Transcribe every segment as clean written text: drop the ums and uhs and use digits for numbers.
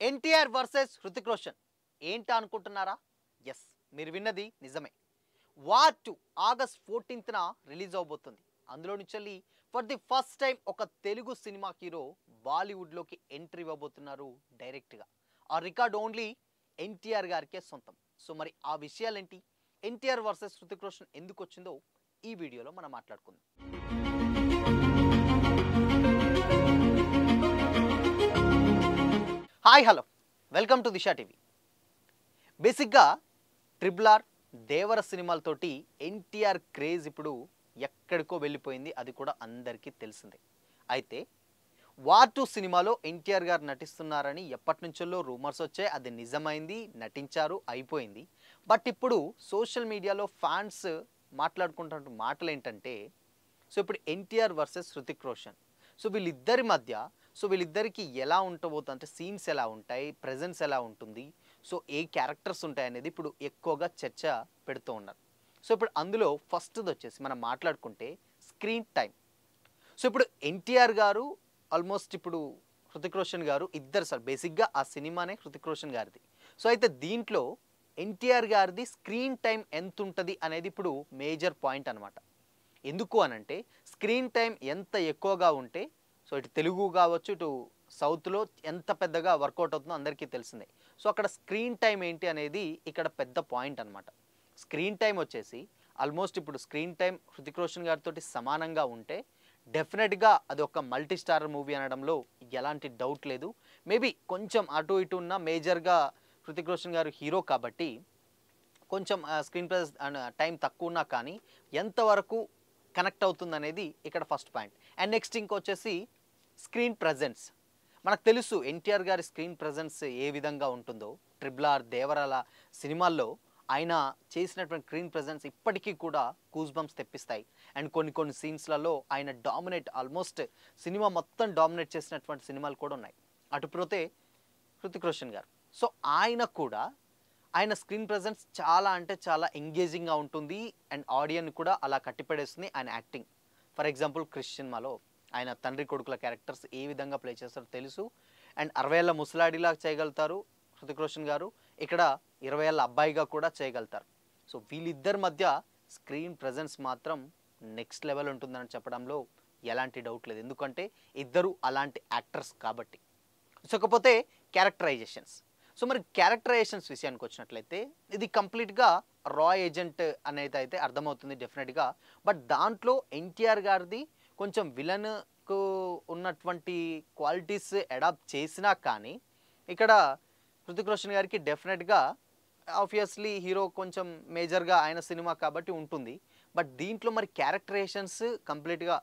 NTR versus Hrithik Roshan ఏంటా అనుకుంటున్నారా? Yes, మీరు విన్నది నిజమే. వార్ 2 ఆగస్ట్ 14న రిలీజ్ అవబోతుంది. అందులో నుంచి ఫర్ ది ఫస్ట్ టైం ఒక తెలుగు సినిమా హీరో బాలీవుడ్లోకి ఎంట్రీ ఇవ్వబోతున్నారు డైరెక్ట్గా. ఆ రికార్డ్ ఓన్లీ ఎన్టీఆర్ గారికే సొంతం. సో మరి ఆ విషయాలేంటి, ఎన్టీఆర్ వర్సెస్ హృతిక్ రోషన్ ఎందుకు వచ్చిందో ఈ వీడియోలో మనం మాట్లాడుకుందాం. Hi, hello, welcome to Disha TV. బేసిక్గా ట్రిపుల్ దేవర సినిమాలతోటి ఎన్టీఆర్ క్రేజ్ ఇప్పుడు ఎక్కడికో వెళ్ళిపోయింది, అది కూడా అందరికీ తెలిసిందే. అయితే వార్ 2 సినిమాలో ఎన్టీఆర్ గారు నటిస్తున్నారని ఎప్పటి నుంచో రూమర్స్ వచ్చాయి, అది నిజమైంది, నటించారు, అయిపోయింది. బట్ ఇప్పుడు సోషల్ మీడియాలో ఫ్యాన్స్ మాట్లాడుకుంటున్న మాటలు ఏంటంటే, సో ఇప్పుడు ఎన్టీఆర్ వర్సెస్ హృతిక్ రోషన్, సో వీళ్ళిద్దరి మధ్య, సో వీళ్ళిద్దరికి ఎలా ఉండబోతుంది అంటే సీన్స్ ఎలా ఉంటాయి, ప్రెజెన్స్ ఎలా ఉంటుంది, సో ఏ క్యారెక్టర్స్ ఉంటాయి అనేది ఇప్పుడు ఎక్కువగా చర్చ పెడుతూ ఉన్నారు. సో ఇప్పుడు అందులో ఫస్ట్ది వచ్చేసి మనం మాట్లాడుకుంటే స్క్రీన్ టైం. సో ఇప్పుడు ఎన్టీఆర్ గారు ఆల్మోస్ట్ ఇప్పుడు హృతిక్ రోషన్ గారు ఇద్దరు సార్, బేసిక్గా ఆ సినిమానే హృతిక్ రోషన్ గారిది. సో అయితే దీంట్లో ఎన్టీఆర్ గారిది స్క్రీన్ టైం ఎంత ఉంటుంది అనేది ఇప్పుడు మేజర్ పాయింట్ అనమాట. ఎందుకు అనంటే స్క్రీన్ టైం ఎంత ఎక్కువగా ఉంటే, సో ఇటు తెలుగు కావచ్చు, ఇటు సౌత్లో ఎంత పెద్దగా వర్కౌట్ అవుతుందో అందరికీ తెలిసిందే. సో అక్కడ స్క్రీన్ టైం ఏంటి అనేది ఇక్కడ పెద్ద పాయింట్ అనమాట. స్క్రీన్ టైం వచ్చేసి ఆల్మోస్ట్ ఇప్పుడు స్క్రీన్ టైం హృతిక్ రోషన్ గారితో సమానంగా ఉంటే డెఫినెట్గా అది ఒక మల్టీ స్టార్ మూవీ అనడంలో ఎలాంటి డౌట్ లేదు. మేబీ కొంచెం అటు ఇటు ఉన్న మేజర్గా హృతిక్ రోషన్ గారు హీరో కాబట్టి కొంచెం స్క్రీన్ ప్రెస్ టైం తక్కువ ఉన్నా కానీ ఎంతవరకు కనెక్ట్ అవుతుంది అనేది ఇక్కడ ఫస్ట్ పాయింట్. అండ్ నెక్స్ట్ ఇంకొచ్చేసి స్క్రీన్ ప్రజెన్స్. మనకు తెలుసు ఎన్టీఆర్ గారి స్క్రీన్ ప్రజెన్స్ ఏ విధంగా ఉంటుందో. ట్రిపుల్ దేవరాల సినిమాల్లో ఆయన చేసినటువంటి స్క్రీన్ ప్రజెన్స్ ఇప్పటికీ కూడా కూస్ బంప్స్ తెప్పిస్తాయి. అండ్ కొన్ని సీన్స్లలో ఆయన డామినేట్, ఆల్మోస్ట్ సినిమా మొత్తం డామినేట్ చేసినటువంటి సినిమాలు కూడా ఉన్నాయి. అటుపోతే హృతిక్ రోషన్ గారు, సో ఆయన కూడా ఆయన స్క్రీన్ ప్రజెన్స్ చాలా అంటే చాలా ఎంగేజింగ్గా ఉంటుంది. అండ్ ఆడియన్ కూడా అలా కట్టిపడేస్తుంది ఆయన యాక్టింగ్. ఫర్ ఎగ్జాంపుల్ క్రిష్ సినిమాలో ఆయన తండ్రి కొడుకుల క్యారెక్టర్స్ ఏ విధంగా ప్లే చేస్తారో తెలుసు. అండ్ 60 ఏళ్ల ముసలాడిలా చేయగలుగుతారు హృతిక్ రోషన్ గారు, ఇక్కడ 20 ఏళ్ల అబ్బాయిగా కూడా చేయగలుగుతారు. సో వీళ్ళిద్దరి మధ్య స్క్రీన్ ప్రజెన్స్ మాత్రం నెక్స్ట్ లెవెల్ ఉంటుందని చెప్పడంలో ఎలాంటి డౌట్ లేదు, ఎందుకంటే ఇద్దరు అలాంటి యాక్టర్స్ కాబట్టి. సో ఇకపోతే క్యారెక్టరైజేషన్స్. సో మరి క్యారెక్టరైజేషన్స్ విషయానికి వచ్చినట్లయితే ఇది కంప్లీట్గా రా ఏజెంట్ అనేది అయితే అర్థమవుతుంది డెఫినెట్గా. బట్ దాంట్లో ఎన్టీఆర్ గారిది కొంచెం విలన్కు ఉన్నటువంటి క్వాలిటీస్ అడాప్ట్ చేసినా కానీ ఇక్కడ హృతిక్ రోషన్ గారికి డెఫినెట్గా ఆబ్వియస్లీ హీరో కొంచెం మేజర్గా ఆయన సినిమా కాబట్టి ఉంటుంది. బట్ దీంట్లో మరి క్యారెక్టరైజేషన్స్ కంప్లీట్గా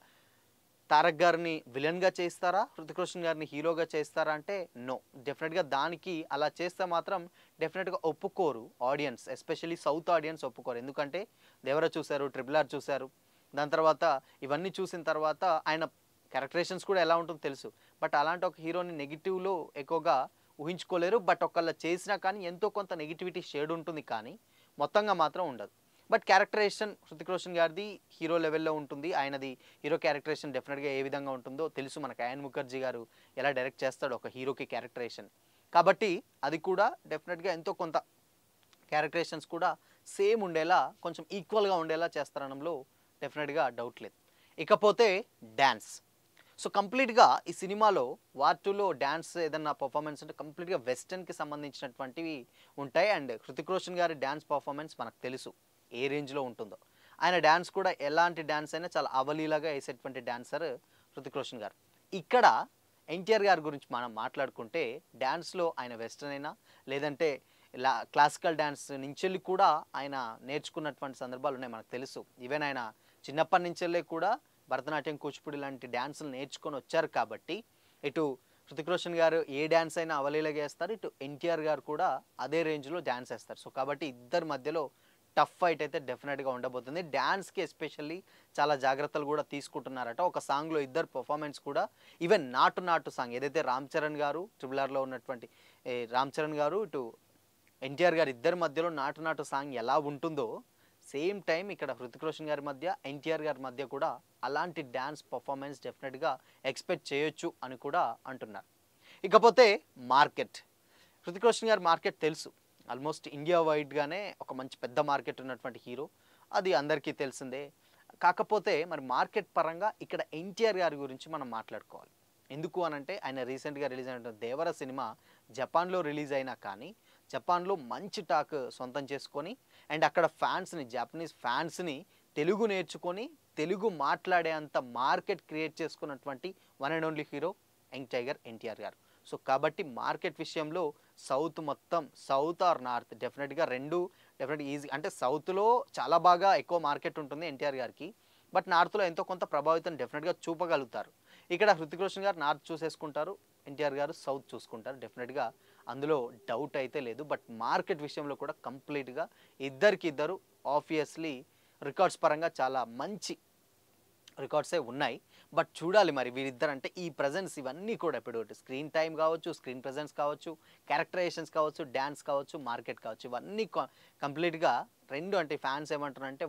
తారక్ గారిని విలన్గా చేస్తారా, హృతిక్ రోషన్ గారిని హీరోగా చేస్తారా అంటే నో. డెఫినెట్గా దానికి అలా చేస్తే మాత్రం డెఫినెట్గా ఒప్పుకోరు ఆడియన్స్, ఎస్పెషల్లీ సౌత్ ఆడియన్స్ ఒప్పుకోరు. ఎందుకంటే దేవర చూశారు, ట్రిపుల్ చూశారు, దాని తర్వాత ఇవన్నీ చూసిన తర్వాత ఆయన క్యారెక్టరైజేషన్స్ కూడా ఎలా ఉంటుందో తెలుసు. బట్ అలాంటి ఒక హీరోని నెగిటివ్లో ఎక్కువగా ఊహించుకోలేరు. బట్ ఒకళ్ళ చేసినా కానీ ఎంతో కొంత నెగిటివిటీ షేడ్ ఉంటుంది, కానీ మొత్తంగా మాత్రం ఉండదు. బట్ క్యారెక్టరైజేషన్ హృతిక్ రోషన్ గారిది హీరో లెవెల్లో ఉంటుంది. ఆయనది హీరో క్యారెక్టరైజేషన్ డెఫినెట్గా ఏ విధంగా ఉంటుందో తెలుసు మనకు. అయాన్ ముఖర్జీ గారు ఎలా డైరెక్ట్ చేస్తాడు ఒక హీరోకి క్యారెక్టరైజేషన్, కాబట్టి అది కూడా డెఫినెట్గా ఎంతో కొంత క్యారెక్టరైజేషన్స్ కూడా సేమ్ ఉండేలా, కొంచెం ఈక్వల్గా ఉండేలా చేస్తారనడంలో డెఫినెట్గా డౌట్ లేదు. ఇకపోతే డ్యాన్స్. సో కంప్లీట్గా ఈ సినిమాలో వార్ 2లో డ్యాన్స్ ఏదన్నా పర్ఫార్మెన్స్ అంటే కంప్లీట్గా వెస్టర్న్కి సంబంధించినటువంటివి ఉంటాయి. అండ్ హృతిక్ రోషన్ గారి డ్యాన్స్ పర్ఫార్మెన్స్ మనకు తెలుసు ఏ రేంజ్లో ఉంటుందో. ఆయన డ్యాన్స్ కూడా ఎలాంటి డ్యాన్స్ అయినా చాలా అవలీలాగా వేసేటువంటి డ్యాన్సర్ హృతిక్ రోషన్ గారు. ఇక్కడ ఎన్టీఆర్ గారి గురించి మనం మాట్లాడుకుంటే డ్యాన్స్లో ఆయన వెస్టర్న్ అయినా లేదంటే క్లాసికల్ డ్యాన్స్ నుంచి కూడా ఆయన నేర్చుకున్నటువంటి సందర్భాలు ఉన్నాయి మనకు తెలుసు. ఈవెన్ ఆయన చిన్నప్పటి నుంచెల్లే కూడా భరతనాట్యం, కూచిపూడి లాంటి డ్యాన్సులు నేర్చుకొని వచ్చారు కాబట్టి ఇటు హృతిక్ రోషన్ గారు ఏ డ్యాన్స్ అయినా అవలీలగా వేస్తారు, ఇటు ఎన్టీఆర్ గారు కూడా అదే రేంజ్లో డ్యాన్స్ వేస్తారు. సో కాబట్టి ఇద్దరి మధ్యలో టఫ్ ఫైట్ అయితే డెఫినెట్గా ఉండబోతుంది. డ్యాన్స్కి ఎస్పెషల్లీ చాలా జాగ్రత్తలు కూడా తీసుకుంటున్నారట. ఒక సాంగ్లో ఇద్దరు పర్ఫార్మెన్స్ కూడా, ఈవెన్ నాటు సాంగ్ ఏదైతే రామ్ చరణ్ గారు ట్రిపుల్ ఉన్నటువంటి రామ్ చరణ్ గారు ఇటు ఎన్టీఆర్ గారు ఇద్దరి మధ్యలో నాటు సాంగ్ ఎలా ఉంటుందో సేమ్ టైం ఇక్కడ హృతిక్ రోషన్ గారి మధ్య, ఎన్టీఆర్ గారి మధ్య కూడా అలాంటి డ్యాన్స్ పర్ఫార్మెన్స్ డెఫినెట్గా ఎక్స్పెక్ట్ చేయొచ్చు అని కూడా అంటున్నారు. ఇకపోతే మార్కెట్. హృతిక్ రోషన్ గారి మార్కెట్ తెలుసు. ఆల్మోస్ట్ ఇండియా వైడ్‌గానే ఒక మంచి పెద్ద మార్కెట్ ఉన్నటువంటి హీరో. అది అందరికీ తెలిసిందే. కాకపోతే మరి మార్కెట్ పరంగా ఇక్కడ ఎన్టీఆర్ గారి గురించి మనం మాట్లాడుకోవాలి. ఎందుకు అనంటే ఆయన రీసెంట్‌గా రిలీజ్ అయినటువంటి 'దేవర' సినిమా జపాన్‌లో రిలీజ్ అయినా కానీ, జపాన్‌లో మంచి టాక్ సొంతం చేసుకొని అండ్ అక్కడ జాపనీస్ ఫ్యాన్స్‌ని తెలుగు నేర్చుకొని, తెలుగు మాట్లాడే అంత మార్కెట్ క్రియేట్ చేసుకున్నటువంటి one and only hero young tiger NTR గారు. సో కాబట్టి మార్కెట్ విషయంలో సౌత్ ఆర్ నార్త్ డెఫినెట్‌గా 2 ఈజీ. అంటే సౌత్‌లో చాలా బాగా ఎక్కువ మార్కెట్ ఉంటుంది ఎన్టీఆర్ గారికి. బట్ నార్త్‌లో ఎంతో కొంత ప్రభావితం డెఫినెట్‌గా చూపగలుగుతారు. ఇక్కడ హృతిక్ రోషన్ గారు నార్త్ చూసేసుకుంటారు. ఎన్టీఆర్ గారు సౌత్ చూసుకుంటారు. డెఫినెట్‌గా అందులో డౌట్ అయితే లేదు. బట్ మార్కెట్ విషయంలో కూడా కంప్లీట్‌గా ఇద్దరికిద్దరు ఆబ్వియస్‌లీ రికార్డ్స్ పరంగా చాలా మంచి రికార్డ్సే ఉన్నాయి. బట్ చూడాలి మరి వీరిద్దరంటే ఈ ప్రెజెన్స్ ఇవన్నీ కూడా ఇప్పుడు స్క్రీన్ టైమ్ కావచ్చు, స్క్రీన్ ప్రెజెన్స్ కావచ్చు, క్యారెక్టరైజేషన్స్ కావచ్చు, డాన్స్ కావచ్చు, మార్కెట్ కావచ్చు, ఇవన్నీ కంప్లీట్‌గా 2 అంటే ఫ్యాన్స్ ఏమంటున్నారంటే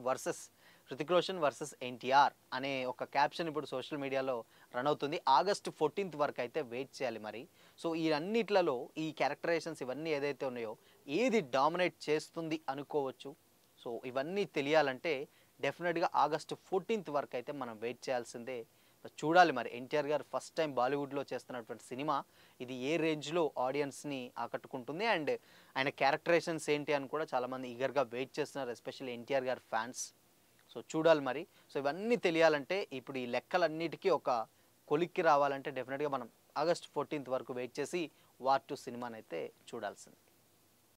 హృతిక్ రోషన్ వర్సెస్ ఎన్టీఆర్ అనే ఒక క్యాప్షన్ ఇప్పుడు సోషల్ మీడియాలో రన్ అవుతుంది. ఆగస్ట్ 14th వరకు అయితే వెయిట్ చేయాలి మరి. సో ఈ అన్నిట్లలో ఈ క్యారెక్టరైజేషన్స్ ఇవన్నీ ఏదైతే ఉన్నాయో ఏది డామినేట్ చేస్తుంది అనుకోవచ్చు. సో ఇవన్నీ తెలియాలంటే డెఫినెట్‌గా ఆగస్ట్ 14th వరకు అయితే మనం వెయిట్ చేయాల్సిందే. చూడాలి మరి ఎన్టీఆర్ గారు ఫస్ట్ టైం బాలీవుడ్‌లో చేస్తున్నటువంటి సినిమా ఇది ఏ రేంజ్‌లో ఆడియన్స్‌ని ఆకట్టుకుంటుంది అండ్ ఆయన క్యారెక్టరైజేషన్స్ ఏంటి అని కూడా చాలామంది ఈగర్‌గా వెయిట్ చేస్తున్నారు. ఎస్పెషల్లీ ఎన్టీఆర్ గారి ఫ్యాన్స్. సో చూడాలి మరి. సో ఇవన్నీ తెలియాలంటే ఇప్పుడు ఈ లెక్కలన్నిటికీ ఒక కొలిక్కి రావాలంటే డెఫినెట్‌గా మనం ఆగస్ట్ 14th వరకు వెయిట్ చేసి వార్ 2 సినిమానైతే చూడాల్సింది.